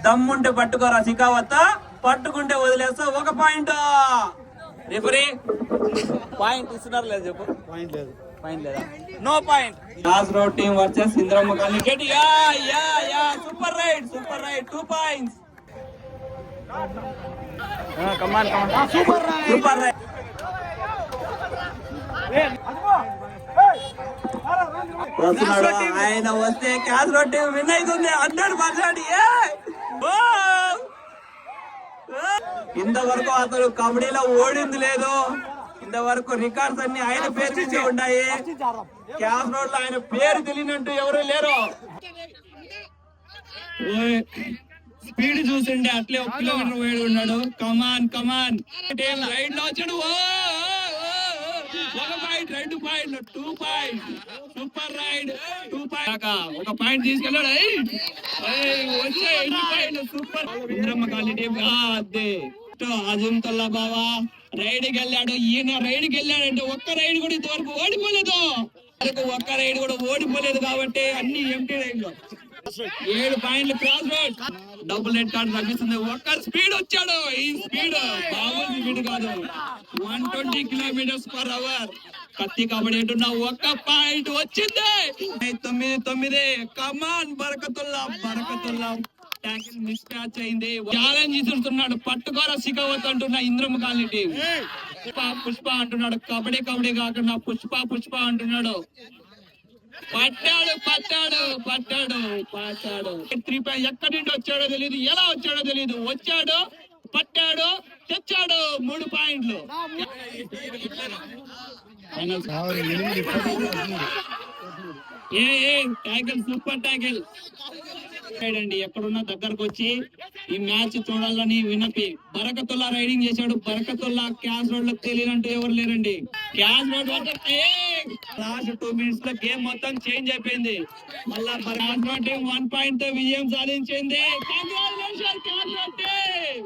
దమ్ముంటే పట్టుకోరా శిఖావత్, పట్టుకుంటే వదిలేస్తా 1 పాయింట్. రిఫరీ పాయింట్ ఇస్తున్నారు లేదు చెప్పు. పాయింట్ లేదు, పాయింట్ లేదా? No point. Class road team versus Indiramma colony. Super raid, super raid, 2 points. Come on come on, super raid, super raid. ఆయన వస్తే క్లాస్ రోడ్ టీం విన్ అవుతుంది 100%. ఇంతవరకు అతను కబడ్డీలో ఓడింది లేదు. ఇంతవరకు రికార్డ్స్ అన్ని ఆయన పేరు నుంచి ఉన్నాయి. క్లాస్ రోడ్ లో ఆయన పేరు తెలియనంటూ ఎవరు లేరు. స్పీడ్ చూసిండే అట్లే 1 కిలోమీటర్ వేడి ఉన్నాడు. కమాన్ కమాన్, రైడ్ లో వచ్చాడు. 1 పాయింట్, 2 పాయింట్లు, 2 point. Super raid, 2 point. 1 point తీసుకెళ్ళాడు. వచ్చే 2 పాయింట్లు. సూపర్. ఇంద్రమ్మ కాలనీ టీం అదే అజింతుల్లా బావా రైడ్కి వెళ్ళాడు. ఈయన రైడ్కి వెళ్ళాడంటే 1 రైడ్ కూడా ఇంతవరకు ఓడిపోలేదు. 1 రైడ్ కూడా ఓడిపోలేదు కాబట్టి అన్ని ఎంటీ రైడ్లు. 7 పాయింట్లు. Cross road double head card తగ్గిస్తుంది. 1 స్పీడ్ వచ్చాడు. ఈ స్పీడ్ మామూలు స్పీడ్ కాదు, 120 km/h. కత్తి కబడ్డీ అంటున్నా. 1 పాయింట్ వచ్చింది. 9-9. కమాన్ Barakatullah, Barakatullah. Tackle miss match అయింది. ఛాలెంజ్ ఇస్తున్నాడు, పట్టుకోరా శిఖావత్ అంటున్నా ఇంద్రమ్మ కాలనీ టీం. పుష్ప అంటున్నాడు, కబడ్డీ కబడ్డీ కాకుండా పుష్ప అంటున్నాడు. పట్టాడు పట్టాడు పట్టాడు పట్టాడు. 3 పాయింట్. ఎక్కడి నుండి వచ్చాడో తెలియదు, ఎలా వచ్చాడో తెలియదు. వచ్చాడు, పట్టాడు, తెచ్చాడు. 3 పాయింట్లు. ట్యాకిల్, సూపర్ ట్యాకిల్ అండి. ఎక్కడున్నా దగ్గరకు వచ్చి ఈ మ్యాచ్ చూడాలని వినపి బరకతుల్లా రైడింగ్ చేశాడు. బరకతుల్లా క్యాష్ రోడ్ లో తెలియనంటూ ఎవరు లేరండి. క్యాష్ రోడ్ లాస్ట్ 2 minutes లో గేమ్ మొత్తం చేంజ్ అయిపోయింది. మళ్ళా క్యాష్ రోడ్ టీం 1 పాయింట్ తో విజయం సాధించింది. Congratulations cash road team.